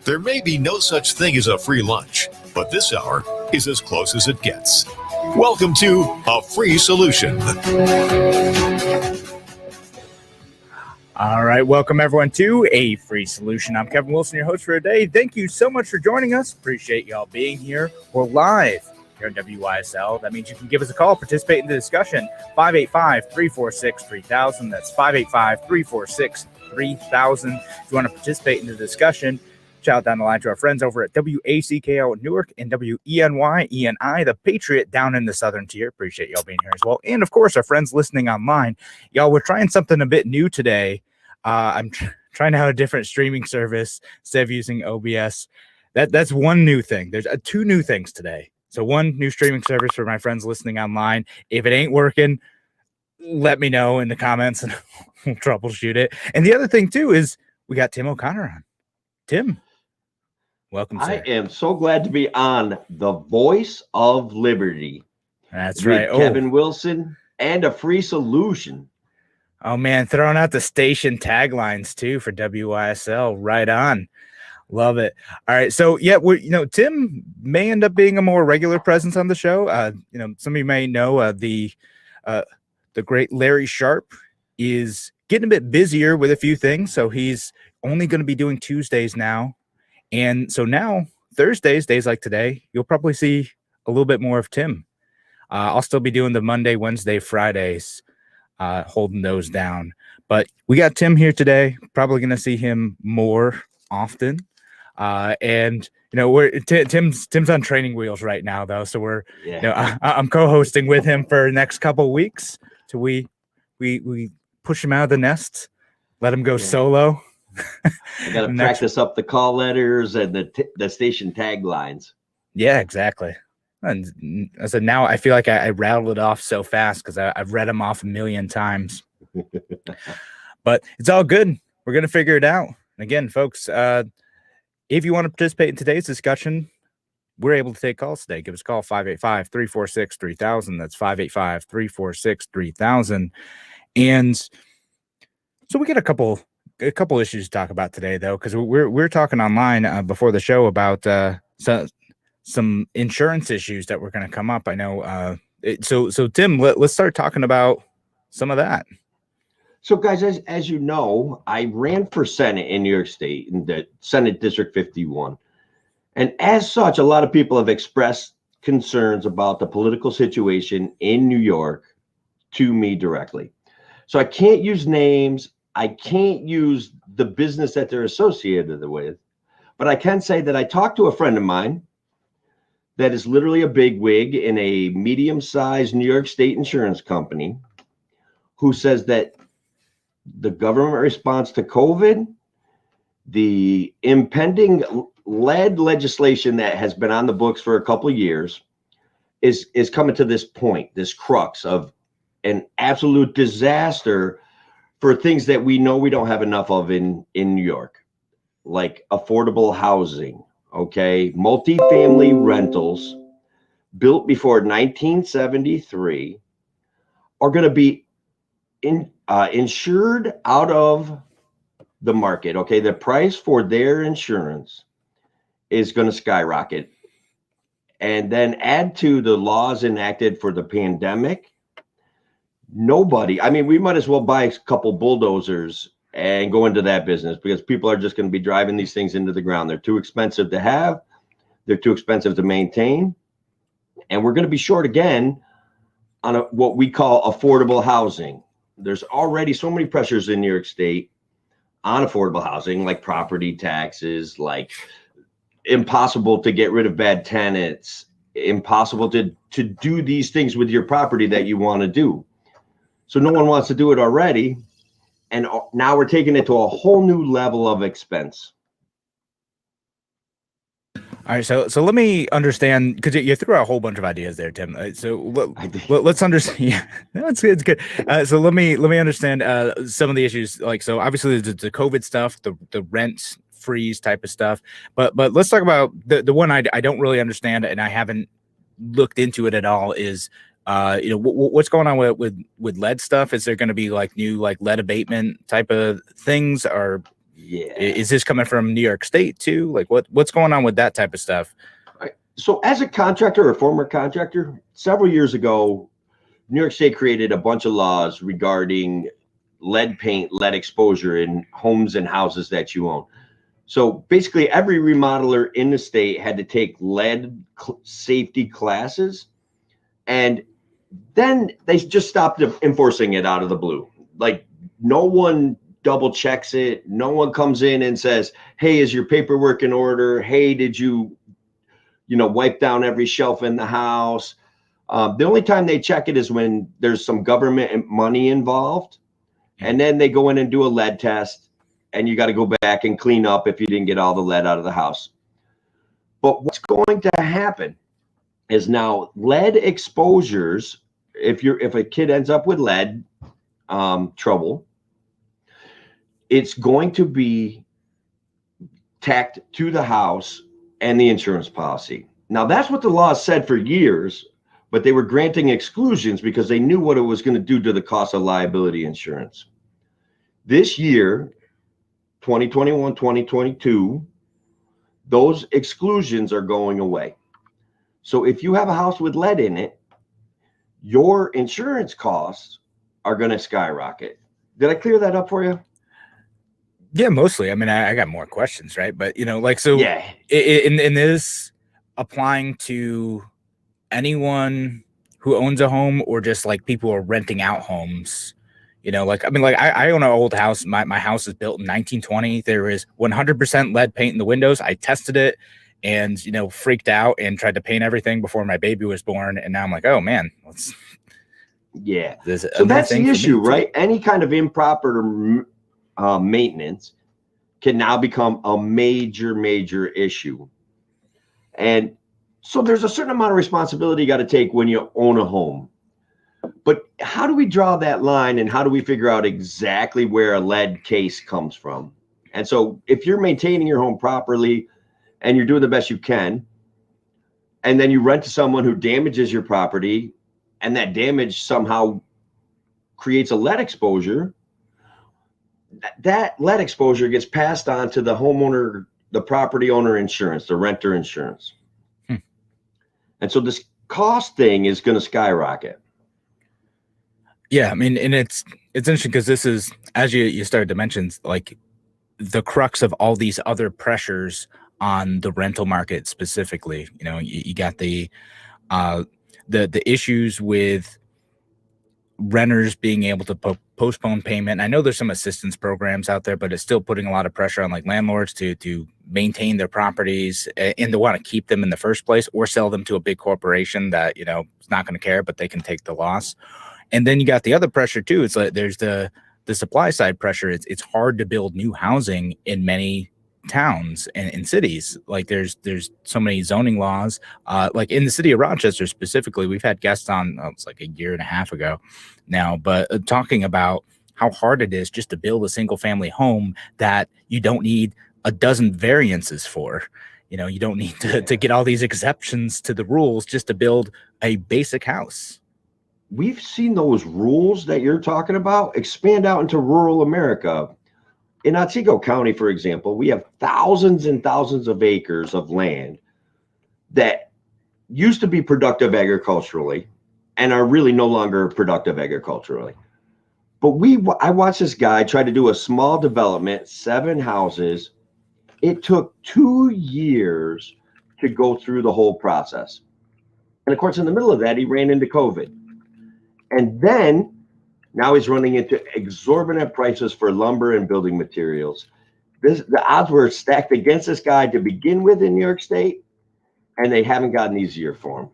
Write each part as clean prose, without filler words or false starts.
There may be no such thing as a free lunch, but this hour is as close as it gets. Welcome to A Free Solution. All right, welcome everyone to A Free Solution. I'm Kevin Wilson, your host for today. Thank you so much for joining us. Appreciate y'all being here. We're live here on WYSL. That means you can give us a call, participate in the discussion. 585-346-3000. That's 585-346-3000. If you want to participate in the discussion, shout down the line to our friends over at WACKO in Newark and WENYENI, the Patriot down in the Southern Tier. Appreciate y'all being here as well. And of course, our friends listening online. Y'all, we're trying something a bit new today. I'm trying to have a different streaming service instead of using OBS. That's one new thing. There's two new things today. So one new streaming service for my friends listening online. If it ain't working, let me know in the comments and we'll troubleshoot it. And the other thing too is we got Tim O'Connor on. Tim, welcome, sir. I am so glad to be on the Voice of Liberty. That's right. Kevin Wilson and A Free Solution. Oh, man, throwing out the station taglines, too, for WYSL. Right on. Love it. All right. So, yeah, Tim may end up being a more regular presence on the show. Some of you may know the great Larry Sharp is getting a bit busier with a few things. So he's only going to be doing Tuesdays now. And so now Thursdays, days like today, you'll probably see a little bit more of Tim. I'll still be doing the Monday, Wednesday, Fridays, holding those down. But we got Tim here today. Probably going to see him more often. We're Tim's on training wheels right now, though. So I'm co-hosting with him for the next couple of weeks till we push him out of the nest, let him go solo. I got to practice up the call letters and the station taglines. Yeah, exactly. And I said, now I feel like I rattled it off so fast because I've read them off a million times. But it's all good. We're going to figure it out. And again, folks, if you want to participate in today's discussion, we're able to take calls today. Give us a call, 585-346-3000. That's 585-346-3000. And so we get a couple issues to talk about today, though, because we're talking online before the show about some insurance issues that were going to come up. I know. So Tim, let's start talking about some of that. So, guys, as you know, I ran for Senate in New York State in the Senate District 51. And as such, a lot of people have expressed concerns about the political situation in New York to me directly. So I can't use names. I can't use the business that they're associated with. But I can say that I talked to a friend of mine that is literally a bigwig in a medium-sized New York State insurance company who says that the government response to COVID, the impending lead legislation that has been on the books for a couple of years is coming to this point, this crux of an absolute disaster for things that we know we don't have enough of in New York, like affordable housing, okay? Multifamily rentals built before 1973 are going to be insured out of the market, okay? The price for their insurance is going to skyrocket. And then add to the laws enacted for the pandemic. We might as well buy a couple bulldozers and go into that business because people are just going to be driving these things into the ground. They're too expensive to have. They're too expensive to maintain. And we're going to be short again on what we call affordable housing. There's already so many pressures in New York State on affordable housing, like property taxes, like impossible to get rid of bad tenants, impossible to do these things with your property that you want to do. So no one wants to do it already. And now we're taking it to a whole new level of expense. All right, so let me understand, because you threw out a whole bunch of ideas there, Tim. So let's understand. Yeah, it's good. So let me understand some of the issues. Like, so obviously the COVID stuff, the rent freeze type of stuff. But let's talk about the one I don't really understand, and I haven't looked into it at all. Is what's going on with lead stuff? Is there going to be like new like lead abatement type of things, or Yeah. Is this coming from New York State too? Like what's going on with that type of stuff? So as a contractor or former contractor, several years ago, New York State created a bunch of laws regarding lead paint, lead exposure in homes and houses that you own. So basically every remodeler in the state had to take lead safety classes, and then they just stopped enforcing it out of the blue. Like no one double checks it. No one comes in and says, hey, is your paperwork in order? Hey, did you wipe down every shelf in the house? The only time they check it is when there's some government money involved. And then they go in and do a lead test, and you got to go back and clean up if you didn't get all the lead out of the house. But what's going to happen is now lead exposures, if a kid ends up with lead trouble, it's going to be tacked to the house and the insurance policy. Now, that's what the law said for years, but they were granting exclusions because they knew what it was going to do to the cost of liability insurance. This year, 2021, 2022, those exclusions are going away. So if you have a house with lead in it, your insurance costs are going to skyrocket. Did I clear that up for you? Yeah, mostly. I mean, I got more questions, right? But Yeah. In this applying to anyone who owns a home or just like people who are renting out homes, I own an old house. My house is built in 1920. There is 100% lead paint in the windows. I tested it and, freaked out and tried to paint everything before my baby was born. And now I'm like, oh man, yeah. So that's the issue, right? Any kind of improper maintenance can now become a major issue. And so there's a certain amount of responsibility you got to take when you own a home. But how do we draw that line, and how do we figure out exactly where a lead case comes from? And so if you're maintaining your home properly and you're doing the best you can, and then you rent to someone who damages your property, and that damage somehow creates a lead exposure, that lead exposure gets passed on to the homeowner, the property owner insurance, the renter insurance. And so this cost thing is going to skyrocket. Yeah, I mean, and it's interesting because this is, as you started to mention, like the crux of all these other pressures on the rental market specifically. You got the issues with renters being able to postpone payment. I know there's some assistance programs out there, but it's still putting a lot of pressure on like landlords to maintain their properties and to want to keep them in the first place, or sell them to a big corporation that, is not going to care, but they can take the loss. And then you got the other pressure too. It's like there's the supply side pressure. It's hard to build new housing in many towns and in cities. Like there's so many zoning laws. Like in the city of Rochester specifically, we've had guests on it's like a year and a half ago now, but talking about how hard it is just to build a single family home that you don't need a dozen variances for. You don't need to get all these exceptions to the rules just to build a basic house. We've seen those rules that you're talking about expand out into rural America. In Otsego County, for example, we have thousands and thousands of acres of land that used to be productive agriculturally and are really no longer productive agriculturally. But I watched this guy try to do a small development, 7 houses. It took 2 years to go through the whole process. And of course, in the middle of that, he ran into COVID. And then now he's running into exorbitant prices for lumber and building materials. The odds were stacked against this guy to begin with in New York State, and they haven't gotten easier for him.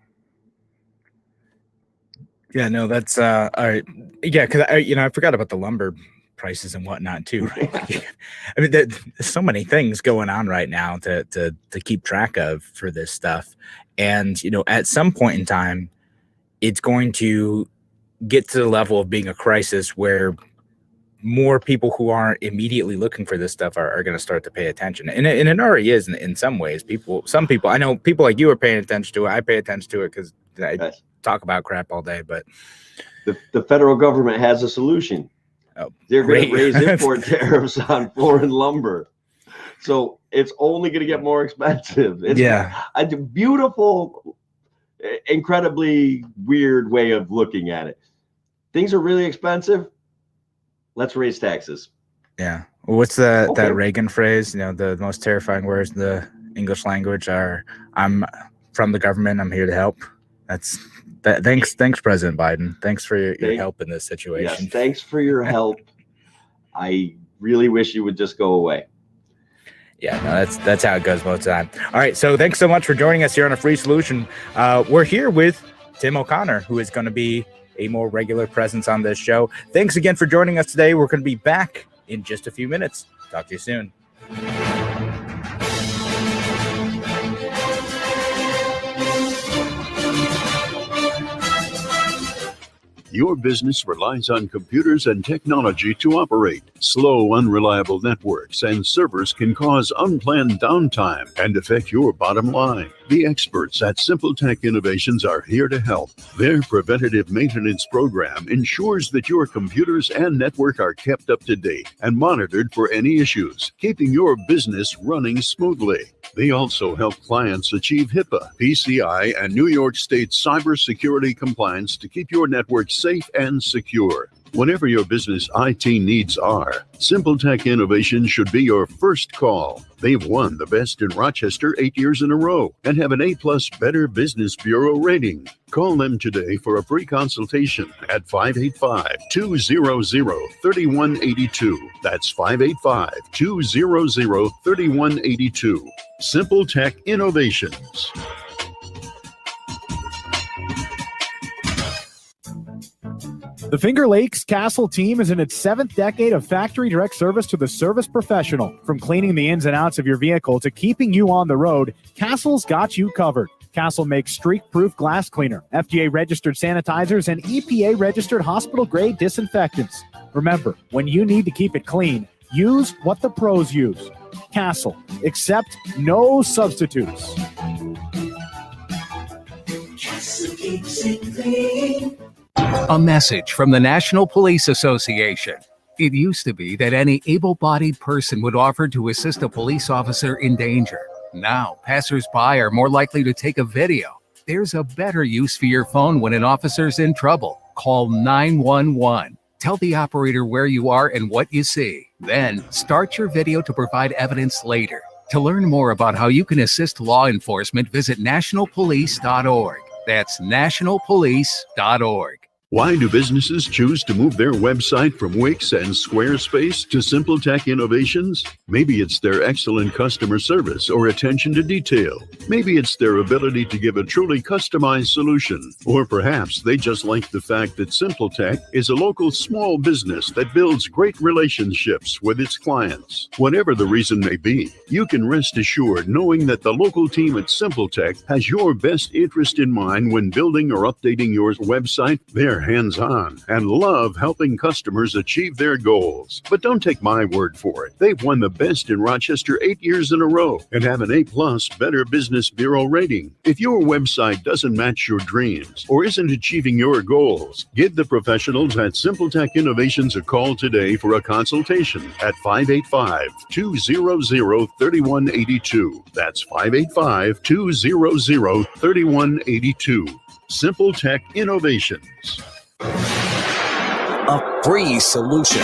Yeah, no, that's all right. Yeah, because I forgot about the lumber prices and whatnot too. Right? I mean, there's so many things going on right now to keep track of for this stuff, and at some point in time, it's going to get to the level of being a crisis where more people who aren't immediately looking for this stuff are going to start to pay attention. And it already is in some ways. Some people, I know people like you are paying attention to it. I pay attention to it because I talk about crap all day. But the federal government has a solution. They're going to great. raise import tariffs on foreign lumber. So it's only going to get more expensive. It's a beautiful, incredibly weird way of looking at it. Things are really expensive. Let's raise taxes. Yeah. What's that Reagan phrase? You know, the most terrifying words in the English language are, "I'm from the government. I'm here to help." Thanks, President Biden. Thanks for your help in this situation. Yes, thanks for your help. I really wish you would just go away. Yeah, no, that's how it goes most of the time. All right, so thanks so much for joining us here on A Free Solution. We're here with Tim O'Connor, who is going to be a more regular presence on this show. Thanks again for joining us today. We're going to be back in just a few minutes. Talk to you soon. Your business relies on computers and technology to operate. Slow, unreliable networks and servers can cause unplanned downtime and affect your bottom line. The experts at Simple Tech Innovations are here to help. Their preventative maintenance program ensures that your computers and network are kept up to date and monitored for any issues, keeping your business running smoothly. They also help clients achieve HIPAA, PCI, and New York State cybersecurity compliance to keep your network safe and secure. Whatever your business IT needs are, Simple Tech Innovations should be your first call. They've won the best in Rochester 8 years in a row and have an A+ Better Business Bureau rating. Call them today for a free consultation at 585-200-3182. That's 585-200-3182. Simple Tech Innovations. The Finger Lakes Castle team is in its 7th decade of factory direct service to the service professional. From cleaning the ins and outs of your vehicle to keeping you on the road, Castle's got you covered. Castle makes streak-proof glass cleaner, FDA-registered sanitizers, and EPA-registered hospital-grade disinfectants. Remember, when you need to keep it clean, use what the pros use. Castle. Accept no substitutes. Castle keeps it clean. A message from the National Police Association. It used to be that any able-bodied person would offer to assist a police officer in danger. Now, passers-by are more likely to take a video. There's a better use for your phone when an officer's in trouble. Call 911. Tell the operator where you are and what you see. Then, start your video to provide evidence later. To learn more about how you can assist law enforcement, visit nationalpolice.org. That's nationalpolice.org. Why do businesses choose to move their website from Wix and Squarespace to Simple Tech Innovations? Maybe it's their excellent customer service or attention to detail. Maybe it's their ability to give a truly customized solution. Or perhaps they just like the fact that Simple Tech is a local small business that builds great relationships with its clients. Whatever the reason may be, you can rest assured knowing that the local team at Simple Tech has your best interest in mind when building or updating your website. They're hands-on and love helping customers achieve their goals. But don't take my word for it. They've won the best in Rochester 8 years in a row and have an A+ Better Business Bureau rating. If your website doesn't match your dreams or isn't achieving your goals, give the professionals at Simple Tech Innovations a call today for a consultation at 585-200-3182. That's 585-200-3182. Simple Tech Innovations. A free solution.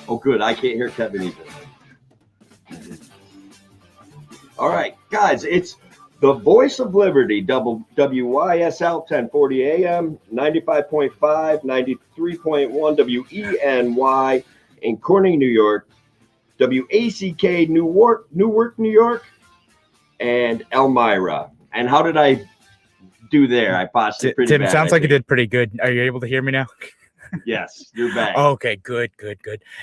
Oh, good. I can't hear Kevin either. All right, guys, it's the Voice of Liberty, WYSL 1040 AM, 95.5, 93.1 WENY in Corning, New York, WACK Newark, New York, and Elmira. And how did I do there? I paused it pretty Tim, bad. sounds like you did pretty good. Are you able to hear me now? Yes, you're back. Okay, good.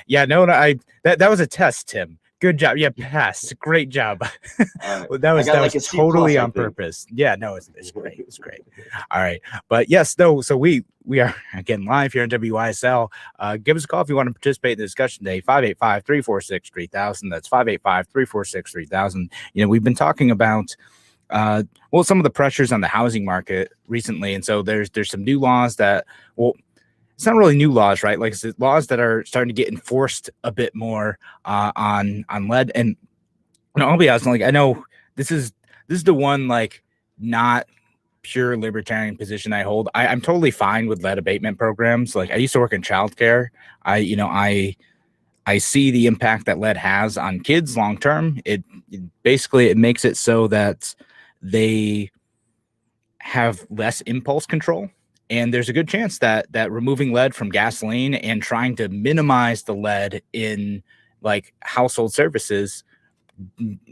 Yeah, no, that was a test, Tim. Good job. Yeah, pass. Great job. All right. Well, that I was got like a C totally plus, I on think. purpose. Yeah, no, it's great. It's great. All right. But yes, no, so we are again live here on WISL. Give us a call if you want to participate in the discussion today. 585-346-3000. That's 585-346-3000. You know, we've been talking about well, some of the pressures on the housing market recently. And so there's some new laws that, well, it's not really new laws, right? Like it's laws that are starting to get enforced a bit more on lead. And I'll be honest, like I know this is the one like not pure libertarian position I hold. I'm totally fine with lead abatement programs. Like I used to work in childcare. I see the impact that lead has on kids long term. It basically it makes it so that they have less impulse control. And there's a good chance that removing lead from gasoline and trying to minimize the lead in like household services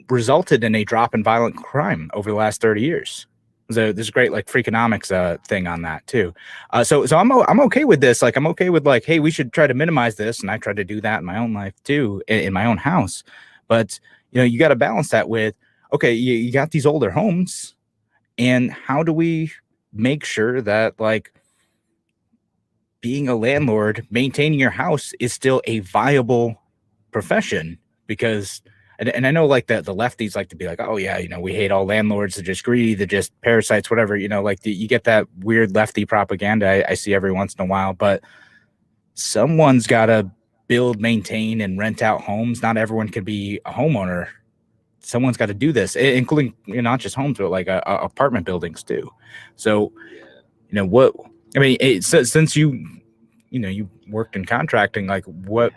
resulted in a drop in violent crime over the last 30 years. So there's a great like Freakonomics thing on that too. So I'm okay with this. Like I'm okay with like, hey, we should try to minimize this. And I try to do that in my own life too, in my own house. But you know, you got to balance that with, okay, you got these older homes, and how do we make sure that like being a landlord, maintaining your house is still a viable profession? Because and I know like the lefties like to be like, oh yeah, you know, we hate all landlords, they're just greedy, they're just parasites, whatever, you know, like you get that weird lefty propaganda I see every once in a while. But someone's got to build, maintain, and rent out homes. Not everyone can be a homeowner. Someone's got to do this, including, you know, not just homes, but like apartment buildings too. So, you know, what I mean, since you worked in contracting, like what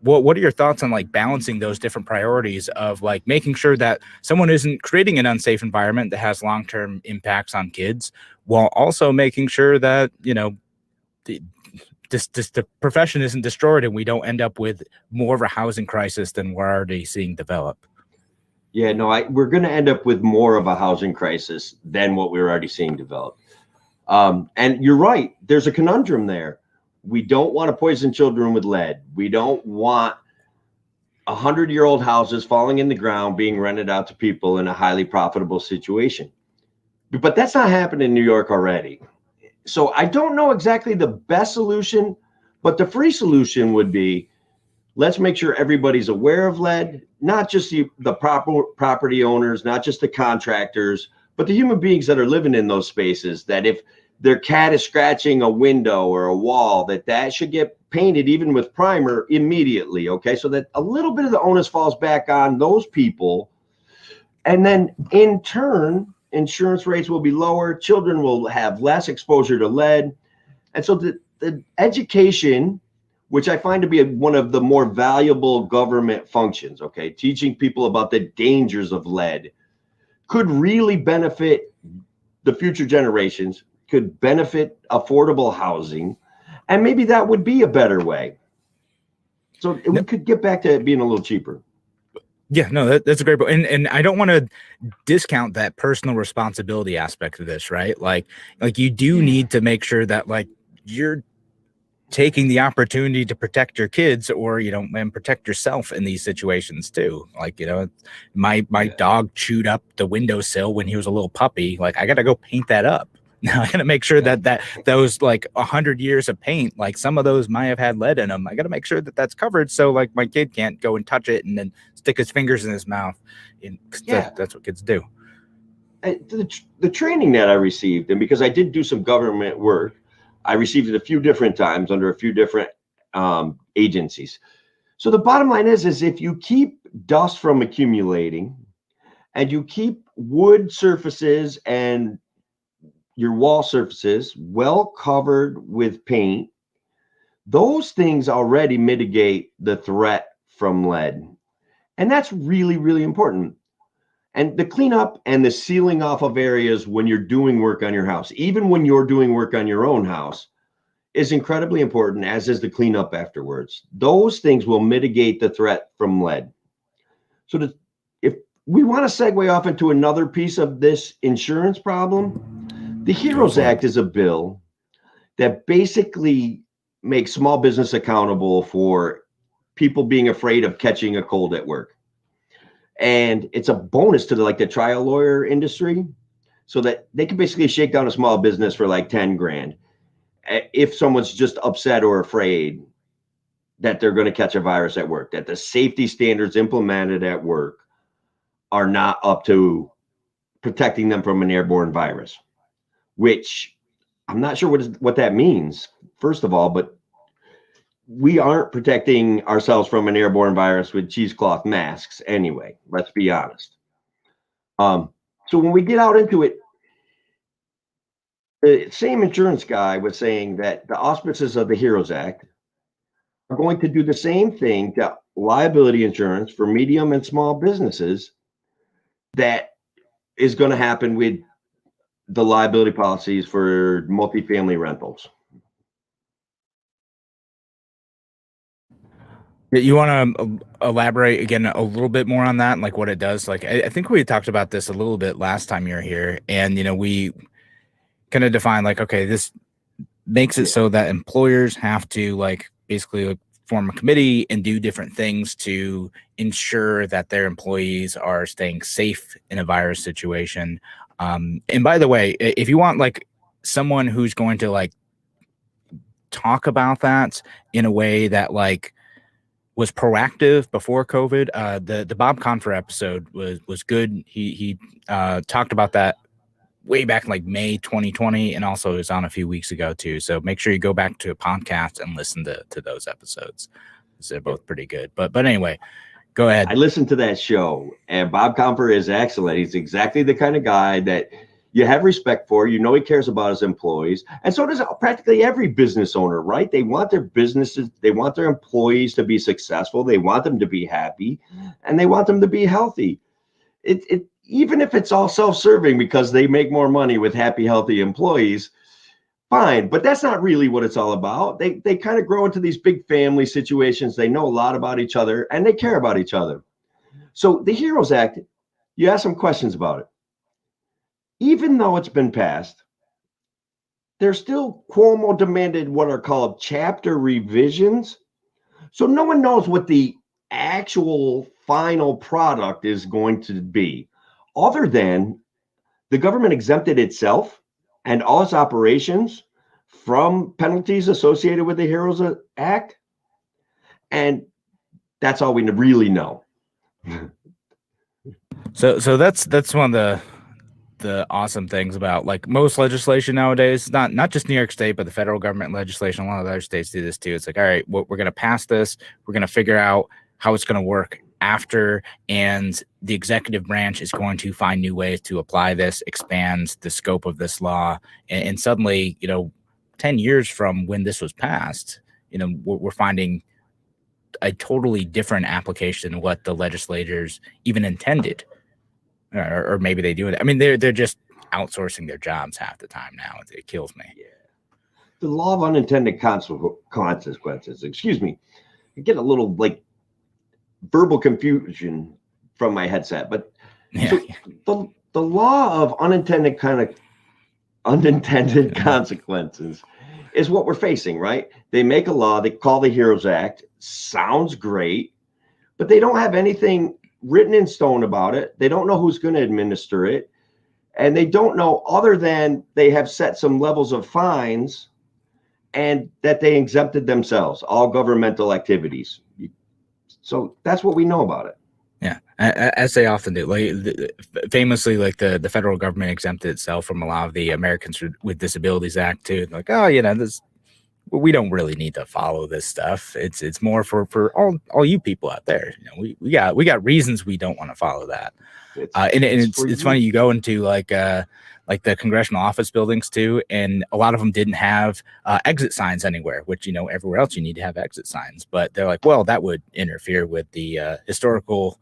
are your thoughts on like balancing those different priorities of like making sure that someone isn't creating an unsafe environment that has long-term impacts on kids, while also making sure that, you know, the profession isn't destroyed and we don't end up with more of a housing crisis than we're already seeing develop? Yeah, no, we're going to end up with more of a housing crisis than what we're already seeing develop. And you're right. There's a conundrum there. We don't want to poison children with lead. We don't want 100-year-old houses falling in the ground being rented out to people in a highly profitable situation. But that's not happening in New York already. So I don't know exactly the best solution, but the free solution would be, let's make sure everybody's aware of lead, not just the proper property owners, not just the contractors, but the human beings that are living in those spaces, that if their cat is scratching a window or a wall, that should get painted even with primer immediately, okay? So that a little bit of the onus falls back on those people. And then in turn, insurance rates will be lower, children will have less exposure to lead. And so the education, which I find to be one of the more valuable government functions, okay, teaching people about the dangers of lead, could really benefit the future generations, could benefit affordable housing, and maybe that would be a better way. So we could get back to it being a little cheaper. Yeah, no, that's a great point. And I don't want to discount that personal responsibility aspect of this, right? Like you do need to make sure that like you're taking the opportunity to protect your kids, or, you know, and protect yourself in these situations too. Like, you know, my dog chewed up the windowsill when he was a little puppy. Like I got to go paint that up. Now I got to make sure that those like 100 years of paint, like some of those might have had lead in them. I got to make sure that that's covered. So like my kid can't go and touch it and then stick his fingers in his mouth. That's what kids do. The training that I received, and because I did do some government work, I received it a few different times under a few different agencies. So the bottom line is if you keep dust from accumulating and you keep wood surfaces and your wall surfaces well covered with paint, those things already mitigate the threat from lead. And that's really, really important. And the cleanup and the sealing off of areas when you're doing work on your house, even when you're doing work on your own house, is incredibly important, as is the cleanup afterwards. Those things will mitigate the threat from lead. So if we want to segue off into another piece of this insurance problem, the HEROES Act is a bill that basically makes small business accountable for people being afraid of catching a cold at work. And it's a bonus to the trial lawyer industry, so that they can basically shake down a small business for like 10 grand. If someone's just upset or afraid that they're going to catch a virus at work, that the safety standards implemented at work are not up to protecting them from an airborne virus, which I'm not sure what that means, first of all, but we aren't protecting ourselves from an airborne virus with cheesecloth masks anyway. Let's be honest. So when we get out into it, the same insurance guy was saying that the auspices of the HEROES Act are going to do the same thing to liability insurance for medium and small businesses that is going to happen with the liability policies for multifamily rentals. You want to elaborate again a little bit more on that, and like what it does? Like, I think we talked about this a little bit last time you were here, and we kind of define like, okay, this makes it so that employers have to like basically form a committee and do different things to ensure that their employees are staying safe in a virus situation. And by the way, if you want like someone who's going to like talk about that in a way that like was proactive before COVID, the Bob Confer episode was good. He talked about that way back in like May 2020, and also is on a few weeks ago too. So make sure you go back to a podcast and listen to those episodes. They're both pretty good. But anyway, go ahead. I listened to that show, and Bob Confer is excellent. He's exactly the kind of guy that you have respect for. You know, he cares about his employees, and so does practically every business owner, right? They want their businesses, they want their employees to be successful, they want them to be happy, and they want them to be healthy. It even if it's all self-serving because they make more money with happy, healthy employees, fine. But that's not really what it's all about. They kind of grow into these big family situations. They know a lot about each other, and they care about each other. So the HEROES Act, you ask some questions about it. Even though it's been passed, there's still Cuomo demanded what are called chapter revisions. So no one knows what the actual final product is going to be, other than the government exempted itself and all its operations from penalties associated with the HEROES Act. And that's all we really know. So that's one of the awesome things about like most legislation nowadays, not just New York State, but the federal government legislation. A lot of other states do this too. It's like, all right, we're going to pass this. We're going to figure out how it's going to work after, and the executive branch is going to find new ways to apply this, expand the scope of this law, and suddenly, 10 years from when this was passed, we're finding a totally different application than what the legislators even intended, or maybe they do it. I mean, they're just outsourcing their jobs half the time now. It kills me. Yeah. The law of unintended consequences. Excuse me. I get a little like verbal confusion from my headset, but Yeah. So the law of unintended consequences is what we're facing, right? They make a law they call the HEROES Act. Sounds great, but they don't have anything written in stone about it. They don't know who's going to administer it, and they don't know, other than they have set some levels of fines and that they exempted themselves, all governmental activities. So that's what we know about it. Yeah, as they often do. Like famously, like the federal government exempted itself from a lot of the Americans with Disabilities Act too. Like, oh, this, we don't really need to follow this stuff. It's more for all you people out there. We got reasons we don't want to follow that. It's funny, you go into like the congressional office buildings too, and a lot of them didn't have exit signs anywhere, which everywhere else you need to have exit signs, but they're like, well, that would interfere with the historical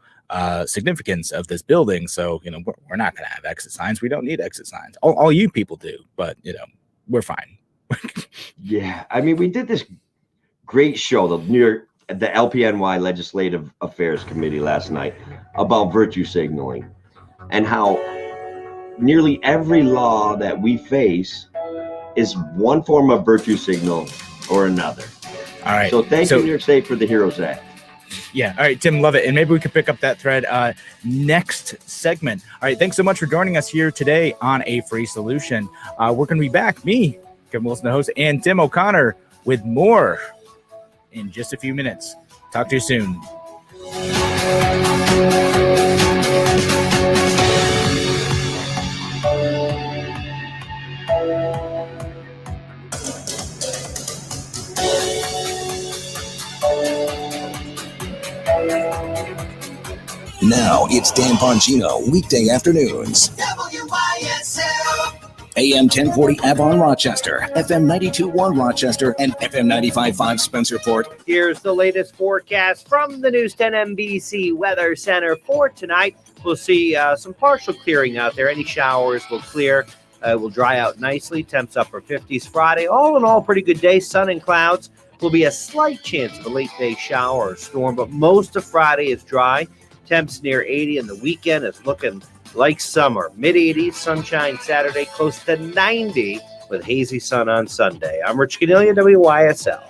significance of this building, so we're not going to have exit signs. We don't need exit signs. All you people do, but we're fine. Yeah, I mean, we did this great show, the LPNY Legislative Affairs Committee last night, about virtue signaling and how nearly every law that we face is one form of virtue signal or another. All right. So thank you, New York State, for the HEROES Act. Yeah. All right, Tim, love it. And maybe we could pick up that thread next segment. All right. Thanks so much for joining us here today on A Free Solution. We're going to be back, me, Kevin Wilson, the host, and Tim O'Connor with more in just a few minutes. Talk to you soon. Now it's Dan Bongino, weekday afternoons. WYSL. AM 1040 Avon Rochester, FM 92.1 Rochester, and FM 95.5 Spencerport. Here's the latest forecast from the News 10 NBC Weather Center for tonight. We'll see some partial clearing out there. Any showers will clear. Will dry out nicely. Temps upper 50s Friday. All in all, pretty good day. Sun and clouds. Will be a slight chance of a late day shower or storm, but most of Friday is dry. Temps near 80, and the weekend is looking like summer. Mid-80s, sunshine Saturday, close to 90 with hazy sun on Sunday. I'm Rich Cornelia, WYSL.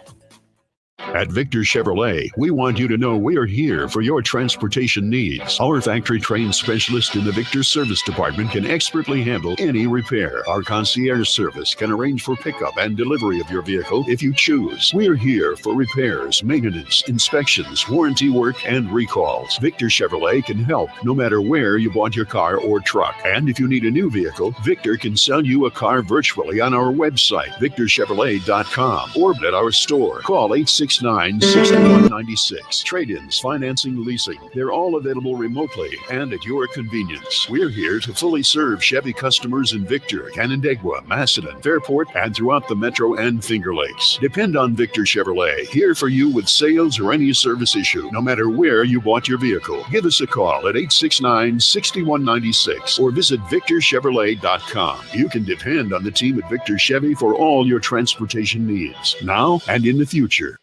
At Victor Chevrolet, we want you to know we are here for your transportation needs. Our factory-trained specialist in the Victor Service Department can expertly handle any repair. Our concierge service can arrange for pickup and delivery of your vehicle if you choose. We're here for repairs, maintenance, inspections, warranty work, and recalls. Victor Chevrolet can help no matter where you bought your car or truck. And if you need a new vehicle, Victor can sell you a car virtually on our website, victorchevrolet.com, or at our store. Call 869-6196. Trade-ins, financing, leasing. They're all available remotely and at your convenience. We're here to fully serve Chevy customers in Victor, Canandaigua, Macedon, Fairport, and throughout the Metro and Finger Lakes. Depend on Victor Chevrolet, here for you with sales or any service issue, no matter where you bought your vehicle. Give us a call at 869-6196 or visit victorchevrolet.com. You can depend on the team at Victor Chevy for all your transportation needs, now and in the future.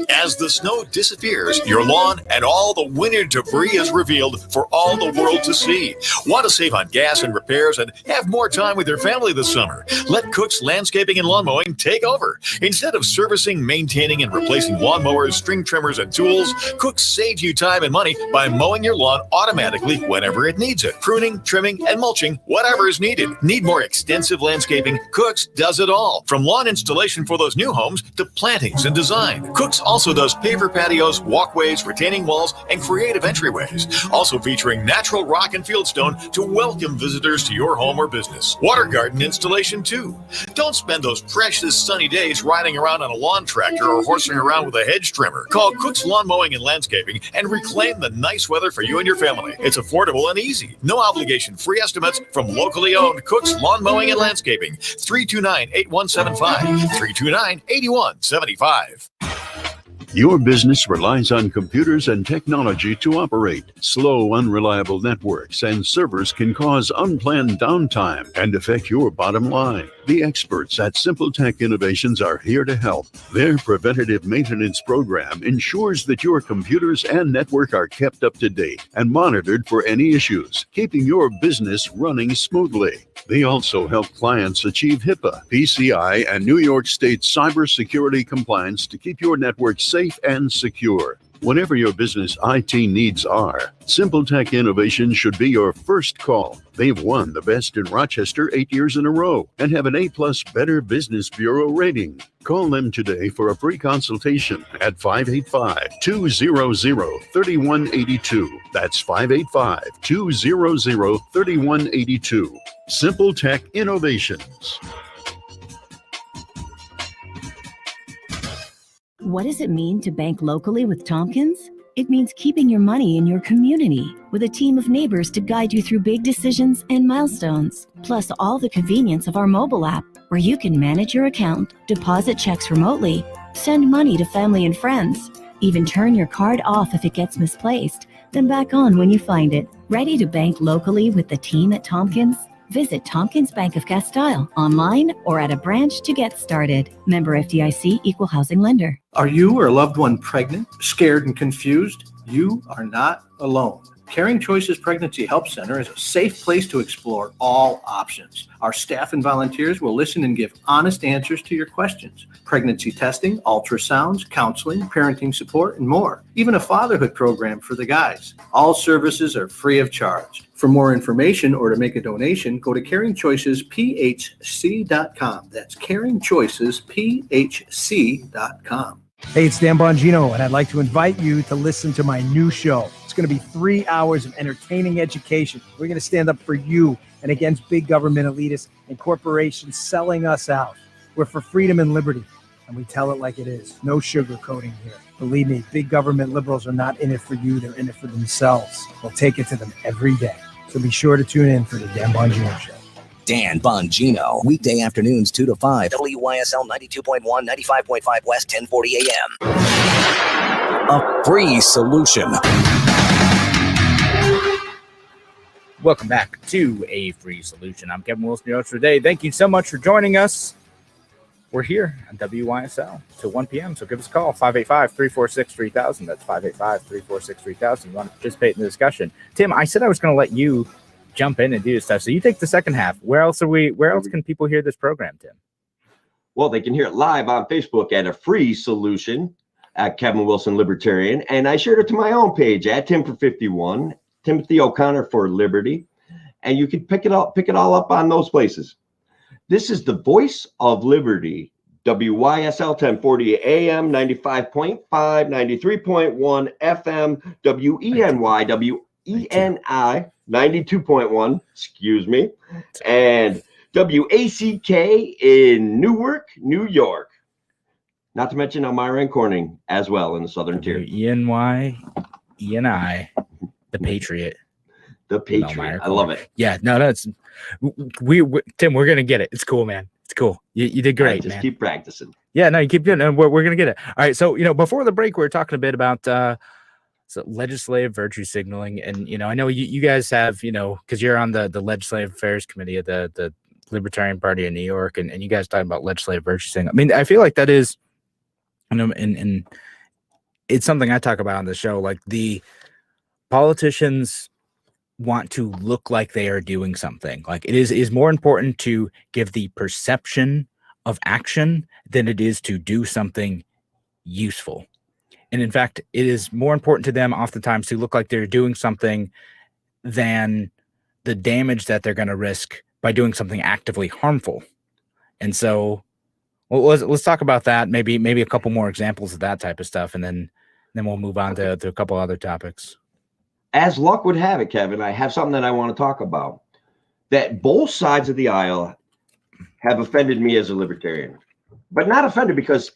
As the snow disappears, your lawn and all the winter debris is revealed for all the world to see. Want to save on gas and repairs and have more time with your family this summer? Let Cook's Landscaping and Lawn Mowing take over. Instead of servicing, maintaining, and replacing lawnmowers, string trimmers, and tools, Cook's saves you time and money by mowing your lawn automatically whenever it needs it. Pruning, trimming, and mulching, whatever is needed. Need more extensive landscaping? Cook's does it all. From lawn installation for those new homes to plantings and design. Cook's also does paver patios, walkways, retaining walls, and creative entryways. Also featuring natural rock and fieldstone to welcome visitors to your home or business. Water garden installation too. Don't spend those precious sunny days riding around on a lawn tractor or horsing around with a hedge trimmer. Call Cook's Lawn Mowing and Landscaping and reclaim the nice weather for you and your family. It's affordable and easy. No obligation. Free estimates from locally owned Cook's Lawn Mowing and Landscaping. 329-8175. 329-8175. Your business relies on computers and technology to operate. Slow, unreliable networks and servers can cause unplanned downtime and affect your bottom line. The experts at Simple Tech Innovations are here to help. Their preventative maintenance program ensures that your computers and network are kept up to date and monitored for any issues, keeping your business running smoothly. They also help clients achieve HIPAA, PCI, and New York State cybersecurity compliance to keep your network safe and secure. Whatever your business IT needs are, Simple Tech Innovations should be your first call. They've won the best in Rochester 8 years in a row and have an A+ Better Business Bureau rating. Call them today for a free consultation at 585-200-3182. That's 585-200-3182. Simple Tech Innovations. What does it mean to bank locally with Tompkins? It means keeping your money in your community with a team of neighbors to guide you through big decisions and milestones. Plus all the convenience of our mobile app where you can manage your account, deposit checks remotely, send money to family and friends, even turn your card off if it gets misplaced, then back on when you find it. Ready to bank locally with the team at Tompkins? Visit Tompkins Bank of Castile online or at a branch to get started. Member FDIC, Equal Housing Lender. Are you or a loved one pregnant, scared, and confused? You are not alone. Caring Choices Pregnancy Help Center is a safe place to explore all options. Our staff and volunteers will listen and give honest answers to your questions. Pregnancy testing, ultrasounds, counseling, parenting support, and more. Even a fatherhood program for the guys. All services are free of charge. For more information or to make a donation, go to caringchoicesphc.com. That's caringchoicesphc.com. Hey, it's Dan Bongino, and I'd like to invite you to listen to my new show. It's going to be 3 hours of entertaining education. We're going to stand up for you and against big government elitists and corporations selling us out. We're for freedom and liberty, and we tell it like it is. No sugarcoating here. Believe me, big government liberals are not in it for you. They're in it for themselves. We'll take it to them every day. So be sure to tune in for the Dan Bongino Show. Dan Bongino, weekday afternoons 2 to 5, WYSL 92.1, 95.5 West, 1040 AM. A free solution. Welcome back to A Free Solution. I'm Kevin Wilson, your host for today. Thank you so much for joining us. We're here on WYSL till 1 p.m., so give us a call, 585-346-3000. That's 585-346-3000. You want to participate in the discussion. Tim, I said I was going to let you jump in and do this stuff. So you take the second half. Where else can people hear this program, Tim? Well, they can hear it live on Facebook at A Free Solution at Kevin Wilson Libertarian. And I shared it to my own page at Tim for 51, Timothy O'Connor for Liberty. And you can pick it all up on those places. This is the Voice of Liberty, WYSL 1040 AM, 95.5, 93.1 FM, WENY, WENI 92.1, and WACK in Newark, New York. Not to mention Elmira and Corning as well in the southern tier. ENY, the Patriot. The Patriot. I love it. Yeah, no, that's we Tim, we're gonna get it. It's cool, man. It's cool. You did great, just man. Keep practicing. Yeah, no, you keep doing it. We're gonna get it. All right. So, before the break, we were talking a bit about legislative virtue signaling. And, I know you guys have, because you're on the Legislative Affairs Committee of the Libertarian Party in New York, and you guys talking about legislative virtue signaling. I mean, I feel like that is, and it's something I talk about on the show. Like, the politicians want to look like they are doing something. Like, it is more important to give the perception of action than it is to do something useful. And in fact, it is more important to them oftentimes to look like they're doing something than the damage that they're going to risk by doing something actively harmful. And so, well, let's talk about that. Maybe a couple more examples of that type of stuff, and then we'll move on to a couple other topics. As luck would have it, Kevin, I have something that I want to talk about. That both sides of the aisle have offended me as a libertarian, but not offended because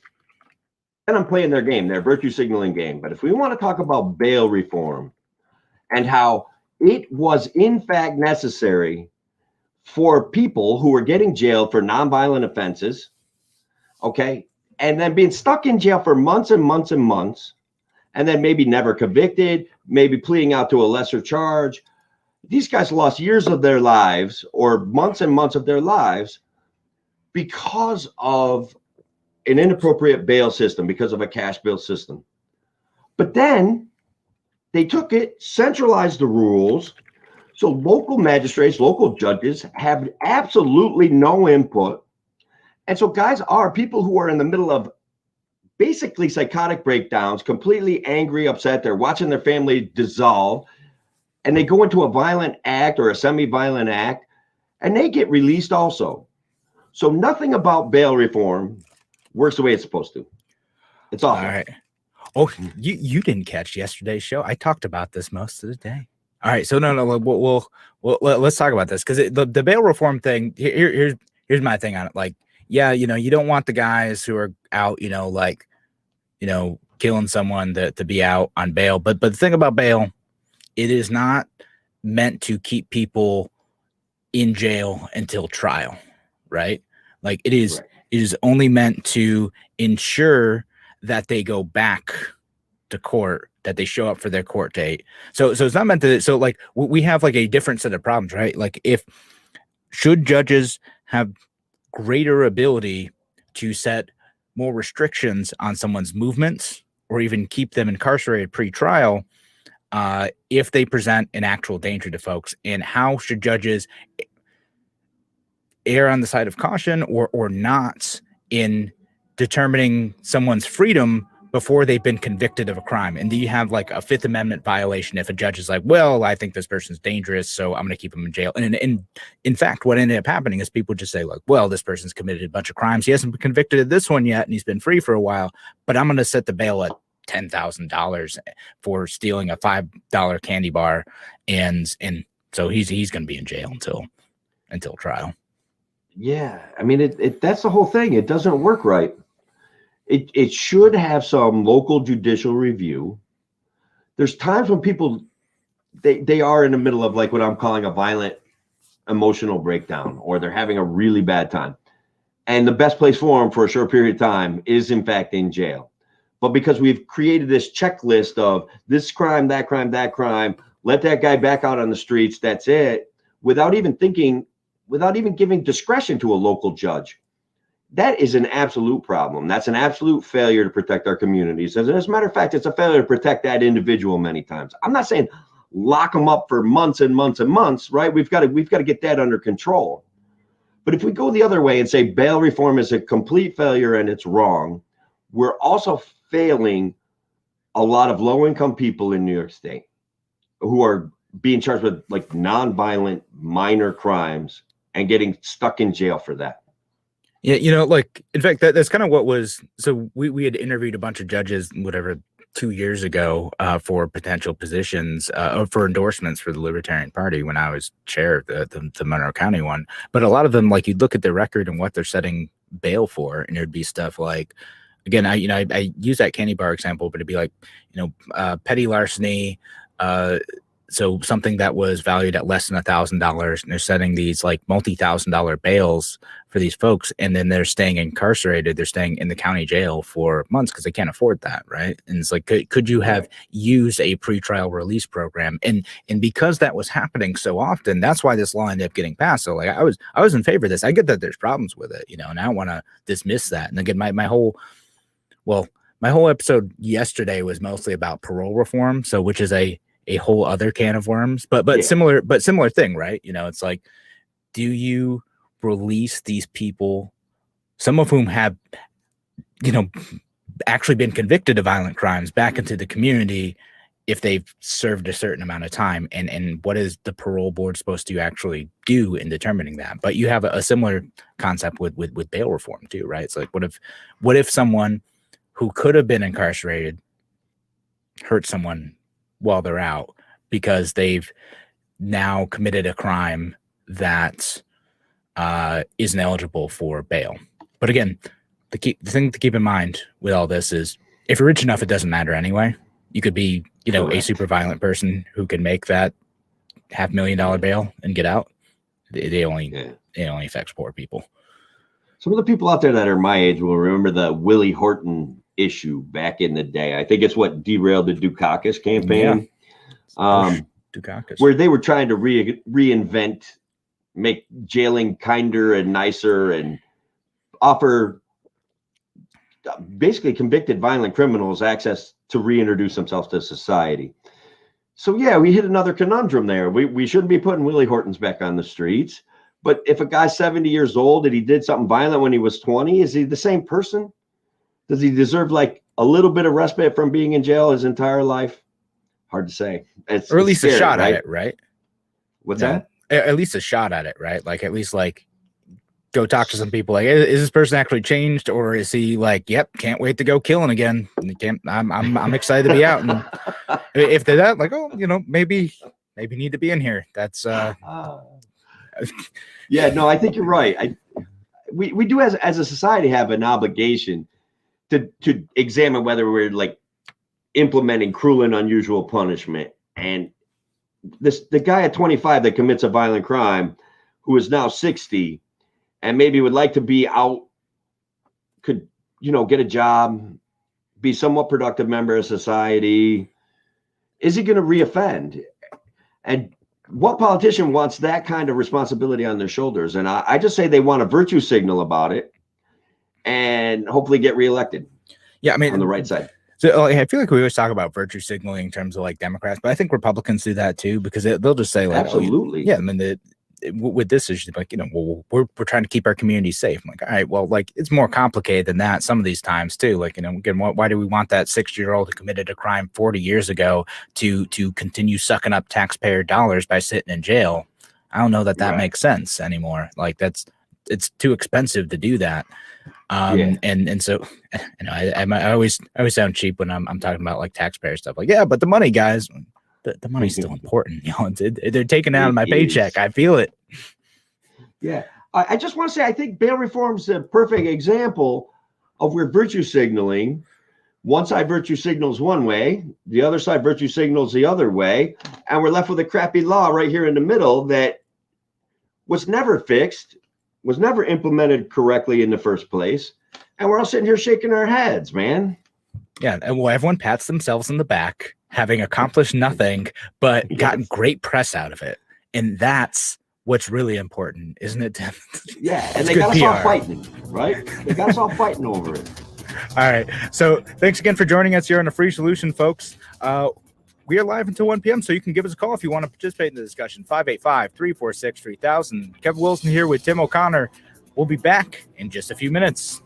then I'm playing their game, their virtue signaling game. But if we want to talk about bail reform and how it was in fact necessary for people who were getting jailed for nonviolent offenses, okay, and then being stuck in jail for months and months and months, and then maybe never convicted, maybe pleading out to a lesser charge. These guys lost years of their lives or months and months of their lives because of an inappropriate bail system, because of a cash bail system. But then they took it, centralized the rules, so local magistrates, local judges have absolutely no input. And so guys are people who are in the middle of basically psychotic breakdowns, completely angry, upset. They're watching their family dissolve, and they go into a violent act or a semi-violent act, and they get released also. So nothing about bail reform works the way it's supposed to. It's awful. All right. Oh, you didn't catch yesterday's show. I talked about this most of the day. All right. So no, we'll let's talk about this, because the bail reform thing. Here's my thing on it. Like, yeah, you don't want the guys who are out, killing someone to be out on bail. But the thing about bail, it is not meant to keep people in jail until trial, right? Like, it is. Right. It is only meant to ensure that they go back to court, that they show up for their court date. So it's not meant to. So, like, we have like a different set of problems, right? Like, should judges have greater ability to set more restrictions on someone's movements or even keep them incarcerated pre-trial, if they present an actual danger to folks, and how should judges err on the side of caution or not in determining someone's freedom before they've been convicted of a crime? And do you have like a Fifth Amendment violation if a judge is like, well, I think this person's dangerous, so I'm going to keep him in jail? And in fact, what ended up happening is people just say like, well, this person's committed a bunch of crimes. He hasn't been convicted of this one yet, and he's been free for a while, but I'm going to set the bail at $10,000 for stealing a $5 candy bar. And so he's going to be in jail until trial. Yeah. I mean, that's the whole thing. It doesn't work right. It should have some local judicial review. There's times when people, they are in the middle of like what I'm calling a violent emotional breakdown, or they're having a really bad time. And the best place for them for a short period of time is in fact in jail. But because we've created this checklist of this crime, that crime, that crime, let that guy back out on the streets, that's it, without even giving discretion to a local judge. That is an absolute problem. That's an absolute failure to protect our communities. As a matter of fact, it's a failure to protect that individual many times. I'm not saying lock them up for months and months and months, right? We've got to get that under control. But if we go the other way and say bail reform is a complete failure and it's wrong, we're also failing a lot of low-income people in New York State who are being charged with like non-violent minor crimes and getting stuck in jail for that. Yeah, like in fact, that's kind of what was. So we had interviewed a bunch of judges, whatever, 2 years ago for potential positions for endorsements for the Libertarian Party when I was chair of the Monroe County one. But a lot of them, like, you'd look at their record and what they're setting bail for, and there'd be stuff like, again, I use that candy bar example, but it'd be like, petty larceny. So something that was valued at less than $1,000, and they're setting these like multi-$1,000 bails for these folks, and then they're staying incarcerated. They're staying in the county jail for months because they can't afford that, right? And it's like, could you have used a pretrial release program? And because that was happening so often, that's why this law ended up getting passed. So like, I was in favor of this. I get that there's problems with it, and I don't want to dismiss that. And again, my whole episode yesterday was mostly about parole reform, so which is a whole other can of worms, but similar thing, right? It's like, do you release these people, some of whom have, actually been convicted of violent crimes, back into the community if they've served a certain amount of time? And what is the parole board supposed to actually do in determining that? But you have a similar concept with bail reform too, right? It's like, what if someone who could have been incarcerated hurt someone while they're out because they've now committed a crime that isn't eligible for bail? But again, the thing to keep in mind with all this is, if you're rich enough, it doesn't matter anyway. You could be, a super violent person who can make that $500,000 bail and get out. It only affects poor people. Some of the people out there that are my age will remember the Willie Horton issue back in the day. I think it's what derailed the Dukakis campaign. Dukakis, where they were trying to reinvent, make jailing kinder and nicer, and offer basically convicted violent criminals access to reintroduce themselves to society. So yeah, we hit another conundrum there. We shouldn't be putting Willie Hortons back on the streets. But if a guy's 70 years old and he did something violent when he was 20, is he the same person? Does he deserve like a little bit of respite from being in jail his entire life? Hard to say. Or at least scary, a shot at it, right? What's that? At least a shot at it, right? Like, at least like go talk to some people. Like, is this person actually changed, or is he like, yep, can't wait to go killing again? I'm excited to be out. And if they're that, like, oh, maybe need to be in here. That's yeah, no, I think you're right. We do as a society have an obligation to examine whether we're like implementing cruel and unusual punishment. And the guy at 25 that commits a violent crime, who is now 60 and maybe would like to be out, could, get a job, be somewhat productive member of society. Is he going to reoffend? And what politician wants that kind of responsibility on their shoulders? And I just say they want a virtue signal about it and hopefully get reelected. Yeah, I mean, on the right side. So like, I feel like we always talk about virtue signaling in terms of like Democrats, but I think Republicans do that too, because they'll just say like, Absolutely. oh, yeah, I mean, with this issue, like, well, we're trying to keep our community safe. I'm like, all right, well, like it's more complicated than that some of these times too. Like, again, why do we want that 60-year-old who committed a crime 40 years ago to continue sucking up taxpayer dollars by sitting in jail? I don't know that makes sense anymore. Like it's too expensive to do that. And so, I always sound cheap when I'm talking about like taxpayer stuff. Like, yeah, but the money, guys, the money's still important. They're taking out of my paycheck. I feel it. Yeah, I just want to say I think bail reform's a perfect example of where virtue signaling. One side virtue signals one way, the other side virtue signals the other way, and we're left with a crappy law right here in the middle that was never fixed, was never implemented correctly in the first place, and we're all sitting here shaking our heads, man. Yeah, and well, everyone pats themselves in the back, having accomplished nothing but gotten great press out of it, and that's what's really important, isn't it, Tim? Yeah, and they got us all fighting, right? They got us all fighting over it. All right, so thanks again for joining us here on The Free Solution, folks. We are live until 1 p.m., so you can give us a call if you want to participate in the discussion. 585-346-3000. Kevin Wilson here with Tim O'Connor. We'll be back in just a few minutes.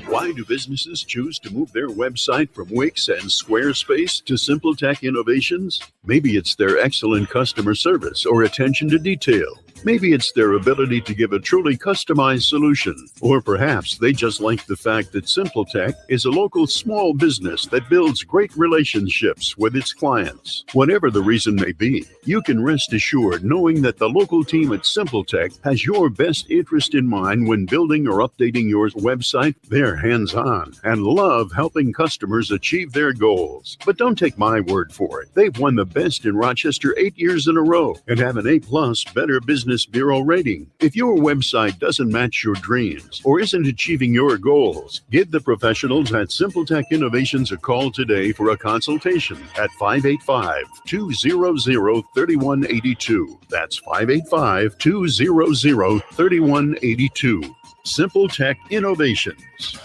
Why do businesses choose to move their website from Wix and Squarespace to SimpleTech Innovations? Maybe it's their excellent customer service or attention to detail. Maybe it's their ability to give a truly customized solution. Or perhaps they just like the fact that SimpleTech is a local small business that builds great relationships with its clients. Whatever the reason may be, you can rest assured knowing that the local team at SimpleTech has your best interest in mind when building or updating your website. They're hands-on and love helping customers achieve their goals. But don't take my word for it. They've won the best in Rochester 8 years in a row and have an A+ Better Business Bureau rating. If your website doesn't match your dreams or isn't achieving your goals, give the professionals at SimpleTech Innovations a call today for a consultation at 585-200-3182. That's 585-200-3182. SimpleTech Innovations.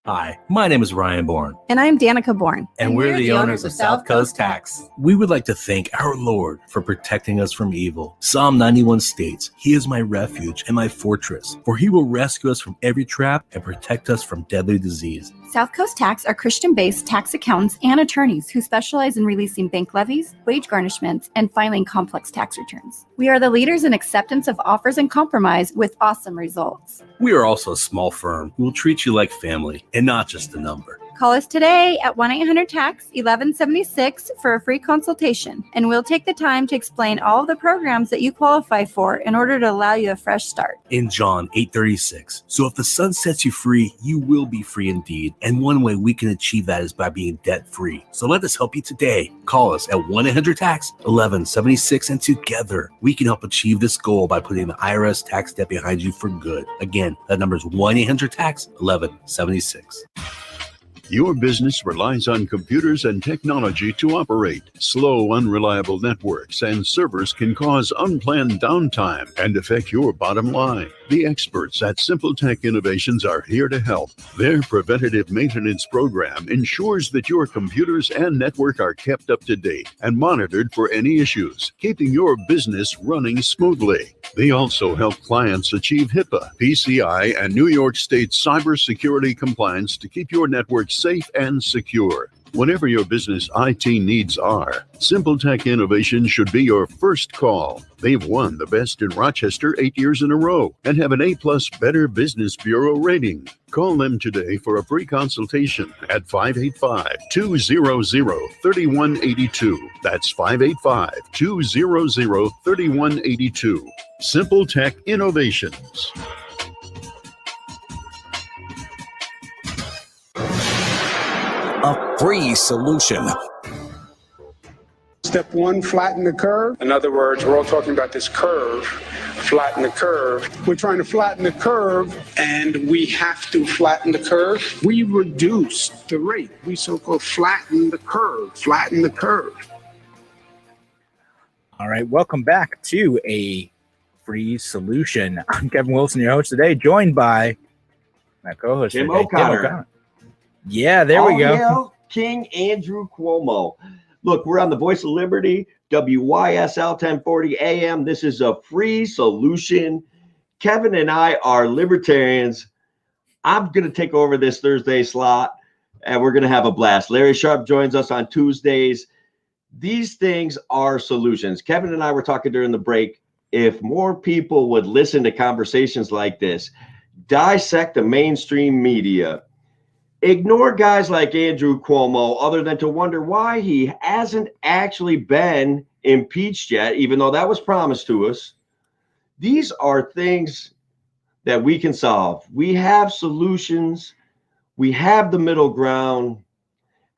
Hi, my name is Ryan Bourne. And I'm Danica Bourne. And we're the owners of South Coast Tax. We would like to thank our Lord for protecting us from evil. Psalm 91 states, "He is my refuge and my fortress, for he will rescue us from every trap and protect us from deadly disease." South Coast Tax are Christian-based tax accountants and attorneys who specialize in releasing bank levies, wage garnishments, and filing complex tax returns. We are the leaders in acceptance of offers and compromise with awesome results. We are also a small firm who will treat you like family and not just a number. Call us today at 1-800-TAX-1176 for a free consultation, and we'll take the time to explain all of the programs that you qualify for in order to allow you a fresh start. In John 8:36, so if the Son sets you free, you will be free indeed. And one way we can achieve that is by being debt-free. So let us help you today. Call us at 1-800-TAX-1176, and together we can help achieve this goal by putting the IRS tax debt behind you for good. Again, that number is 1-800-TAX-1176. Your business relies on computers and technology to operate. Slow, unreliable networks and servers can cause unplanned downtime and affect your bottom line. The experts at SimpleTech Innovations are here to help. Their preventative maintenance program ensures that your computers and network are kept up to date and monitored for any issues, keeping your business running smoothly. They also help clients achieve HIPAA, PCI, and New York State cybersecurity compliance to keep your network safe and secure. Whatever your business IT needs are, SimpleTech Innovation should be your first call. They've won the best in Rochester 8 years in a row and have an A+ Better Business Bureau rating. Call them today for a free consultation at 585-200-3182. That's 585-200-3182. SimpleTech Innovations. A free solution. Step one, flatten the curve. In other words, we're all talking about this curve, flatten the curve. We're trying to flatten the curve, and we have to flatten the curve. We reduce the rate. We so-called flatten the curve, flatten the curve. All right, welcome back to A Free Solution. I'm Kevin Wilson, your host today, joined by My co-host Tim today, O'Connor. Yeah, there we go. Hail King Andrew Cuomo. Look, we're on the Voice of Liberty, WYSL 1040 AM. This is a free solution. Kevin and I are libertarians. I'm going to take over this Thursday slot, and we're going to have a blast. Larry Sharp joins us on Tuesdays. These things are solutions. Kevin and I were talking during the break. If more people would listen to conversations like this, dissect the mainstream media, ignore guys like Andrew Cuomo, other than to wonder why he hasn't actually been impeached yet, even though that was promised to us. These are things that we can solve. We have solutions. We have the middle ground,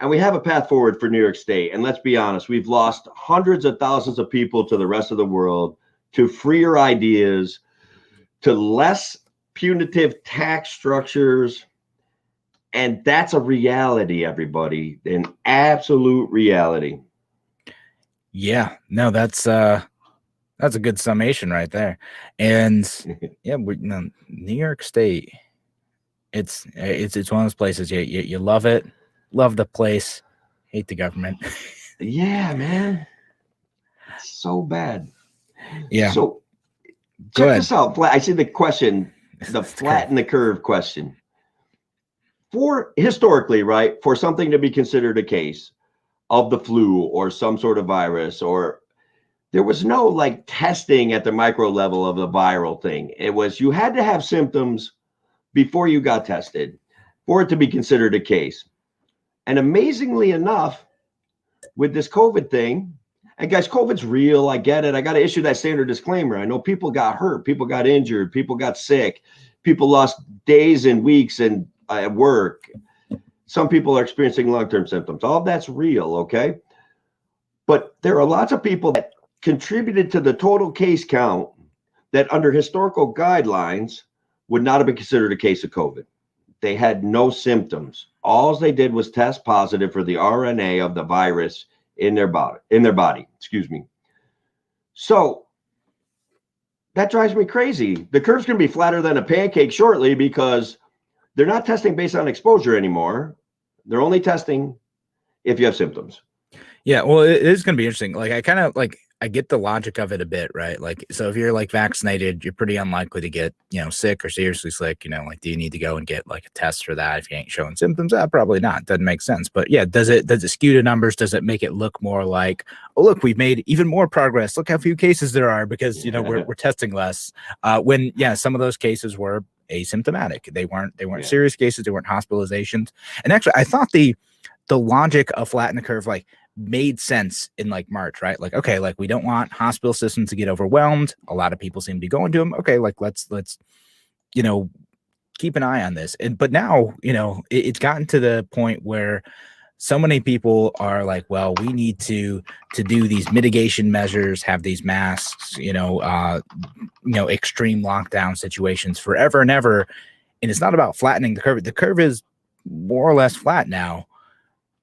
and we have a path forward for New York State. And let's be honest, we've lost hundreds of thousands of people to the rest of the world, to freer ideas, to less punitive tax structures. And that's a reality, everybody, an absolute reality. Yeah, no, that's a good summation right there. And yeah, New York State, it's one of those places you love it, love the place, hate the government. Yeah, man, it's so bad. Yeah. So check this out. I see the question, the flatten the curve question. For historically, right, for something to be considered a case of the flu or some sort of virus, or there was no like testing at the micro level of the viral thing. It was you had to have symptoms before you got tested for it to be considered a case. And amazingly enough, with this COVID thing, and guys, COVID's real. I get it. I got to issue that standard disclaimer. I know people got hurt, people got injured, people got sick, people lost days and weeks and at work. Some people are experiencing long-term symptoms. All of that's real, okay? But there are lots of people that contributed to the total case count that under historical guidelines would not have been considered a case of COVID. They had no symptoms. All they did was test positive for the RNA of the virus in their body, excuse me. So that drives me crazy. The curve's going to be flatter than a pancake shortly because they're not testing based on exposure anymore. They're only testing if you have symptoms. Yeah, well, it is going to be interesting. Like, I get the logic of it a bit, right? Like, so if you're like vaccinated, you're pretty unlikely to get, sick or seriously sick. Like, do you need to go and get like a test for that if you ain't showing symptoms? Probably not. Doesn't make sense. But yeah, does it skew the numbers? Does it make it look more like, oh, look, we've made even more progress. Look how few cases there are because we're testing less. When some of those cases were asymptomatic. They weren't serious cases. They weren't hospitalizations. And actually, I thought the logic of flatten the curve made sense in like March, right? Like, okay, like we don't want hospital systems to get overwhelmed. A lot of people seem to be going to them. Okay, like let's keep an eye on this. But now, it's gotten to the point where so many people are like, well, we need to do these mitigation measures, have these masks, extreme lockdown situations forever and ever. And it's not about flattening the curve. The curve is more or less flat now.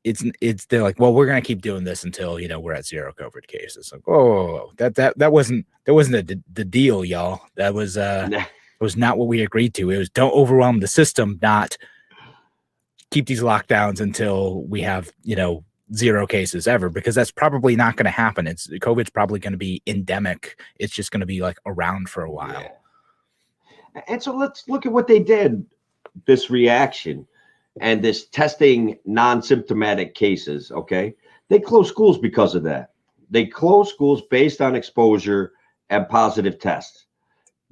They're like, well, we're going to keep doing this until, we're at zero COVID cases. Like, oh, that wasn't the deal, y'all. That was not what we agreed to. It was don't overwhelm the system, not keep these lockdowns until we have, zero cases ever, because that's probably not going to happen. COVID's probably going to be endemic. It's just going to be like around for a while. Yeah. And so let's look at what they did, this reaction and this testing non-symptomatic cases, okay? They closed schools because of that. They closed schools based on exposure and positive tests.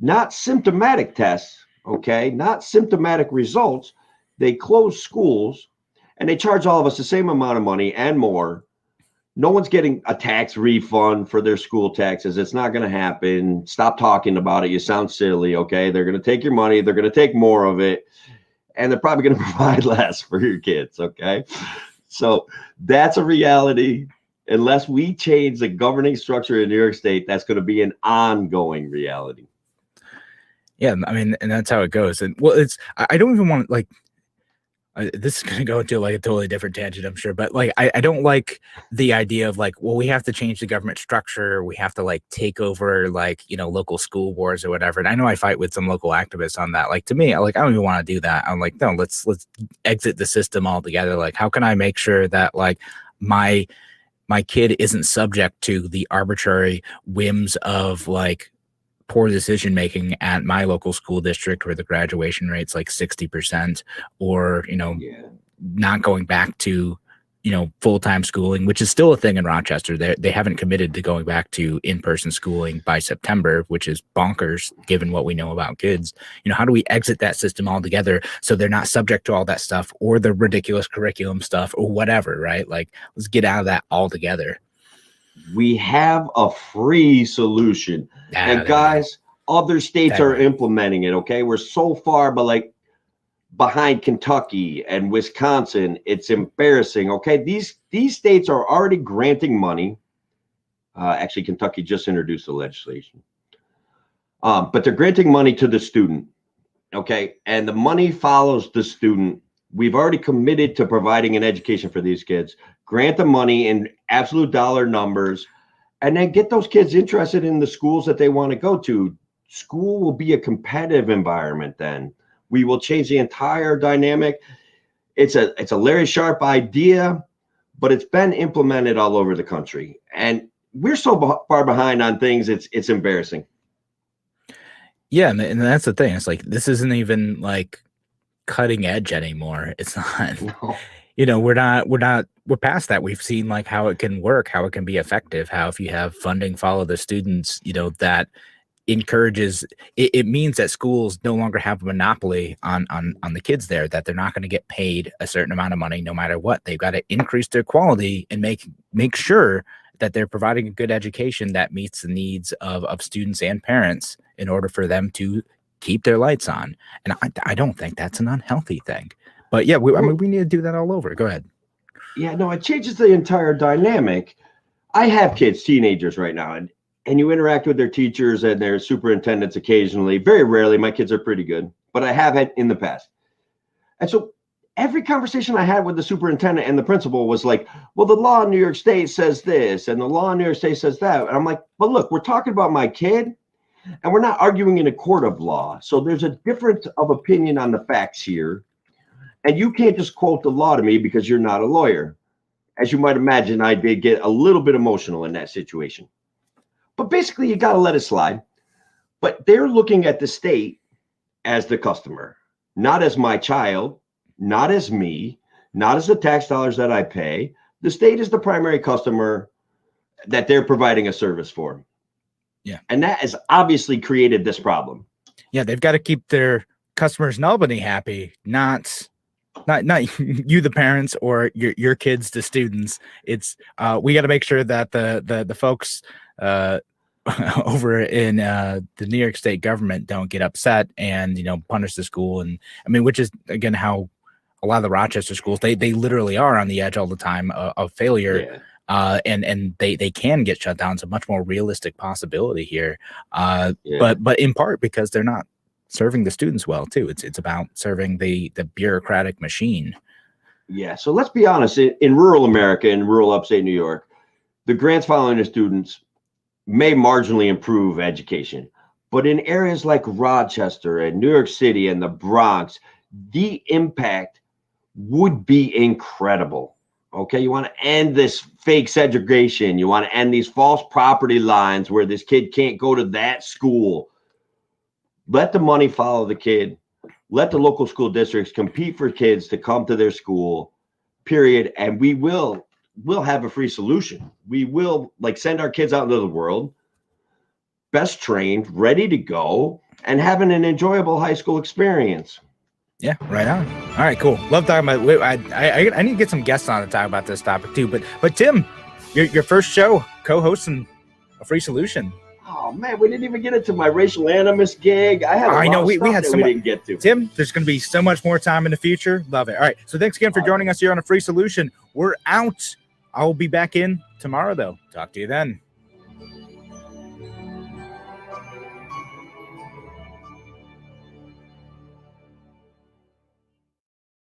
Not symptomatic tests, okay? Not symptomatic results. They closed schools and they charge all of us the same amount of money and more. No one's getting a tax refund for their school taxes. It's not going to happen. Stop talking about it. You sound silly, okay? They're going to take your money. They're going to take more of it. And they're probably going to provide less for your kids, okay? So that's a reality. Unless we change the governing structure in New York State, that's going to be an ongoing reality. Yeah, I mean, and that's how it goes. And well, I don't even want to this is going to go into like a totally different tangent, I'm sure, but like I don't like the idea of like, well, we have to change the government structure, we have to like take over like, you know, local school boards or whatever. And I know I fight with some local activists on that. Like, to me, I don't even want to do that. I'm like, no, let's exit the system altogether. Like, how can I make sure that like my kid isn't subject to the arbitrary whims of like poor decision making at my local school district where the graduation rate's like 60%, or, you know, not going back to, you know, full-time schooling, which is still a thing in Rochester. They haven't committed to going back to in-person schooling by September, which is bonkers given what we know about kids. You know, how do we exit that system altogether so they're not subject to all that stuff or the ridiculous curriculum stuff or whatever, right? Like, let's get out of that altogether. We have a free solution. And guys, other states are implementing it, okay? We're so far but like behind Kentucky and Wisconsin. It's embarrassing, okay? These states are already granting money. Actually, Kentucky just introduced the legislation. But they're granting money to the student, okay? And the money follows the student. We've already committed to providing an education for these kids. Grant the money in absolute dollar numbers, and then get those kids interested in the schools that they want to go to. School will be a competitive environment then. We will change the entire dynamic. It's a Larry Sharp idea, but it's been implemented all over the country. And we're so far behind on things, it's embarrassing. Yeah, and that's the thing. It's like, this isn't even like cutting edge anymore. It's not. No. You know, we're past that. We've seen like how it can work, how it can be effective, how if you have funding follow the students, you know, that encourages it means that schools no longer have a monopoly on the kids there, that they're not going to get paid a certain amount of money no matter what. They've got to increase their quality and make sure that they're providing a good education that meets the needs of students and parents in order for them to keep their lights on. And I don't think that's an unhealthy thing. But yeah, we need to do that all over. Go ahead. Yeah, no, it changes the entire dynamic. I have kids, teenagers right now, and you interact with their teachers and their superintendents occasionally. Very rarely. My kids are pretty good, but I have had in the past. And so every conversation I had with the superintendent and the principal was like, well, the law in New York State says this, and the law in New York State says that. And I'm like, but look, we're talking about my kid, and we're not arguing in a court of law. So there's a difference of opinion on the facts here. And you can't just quote the law to me because you're not a lawyer. As you might imagine, I did get a little bit emotional in that situation. But basically, you got to let it slide. But they're looking at the state as the customer, not as my child, not as me, not as the tax dollars that I pay. The state is the primary customer that they're providing a service for. Yeah. And that has obviously created this problem. Yeah, they've got to keep their customers in Albany happy, not you, the parents, or your kids, the students. It's we got to make sure that the folks over in the New York State government don't get upset and, you know, punish the school. And I mean, which is again how a lot of the Rochester schools, they literally are on the edge all the time of failure. Yeah. And they can get shut down. It's a much more realistic possibility here. But in part because they're not serving the students well too. It's about serving the bureaucratic machine. Yeah. So let's be honest, in rural America, in rural upstate New York, the grants following the students may marginally improve education. But in areas like Rochester and New York City and the Bronx, the impact would be incredible. Okay, you want to end this fake segregation. You want to end these false property lines where this kid can't go to that school. Let the money follow the kid. Let the local school districts compete for kids to come to their school, period. And we'll have a free solution. We will send our kids out into the world, best trained, ready to go, and having an enjoyable high school experience. Yeah, right on. All right, cool. Love talking about it. I need to get some guests on to talk about this topic too. But Tim, your first show, co-hosting a free solution. Oh man, we didn't even get into my racial animus gig. I know we had we didn't get to. Tim, there's going to be so much more time in the future. Love it. All right, so thanks again for joining us here on A Free Solution. We're out. I'll be back in tomorrow though. Talk to you then.